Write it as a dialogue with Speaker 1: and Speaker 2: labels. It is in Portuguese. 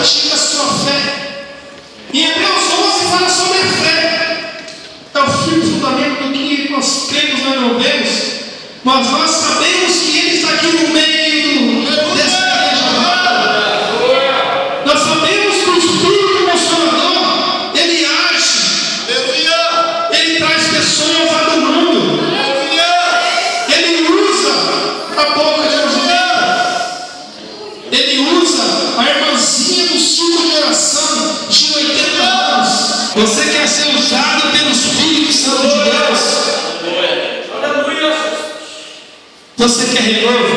Speaker 1: pratica a sua fé. Em Hebreus 11 fala sobre a fé. É o firme fundamento do que nós cremos, nós não vemos, mas nós sabemos que Ele está aqui no meio dessa igreja amada. Nós sabemos que o Espírito Consolador, Ele age, Ele traz pessoas ao mundo, Ele usa a boca de Angelica, Ele usa a irmãzinha do círculo de oração de 80 anos. Você quer ser usado pelo Espírito Santo de Deus? Você quer renovo?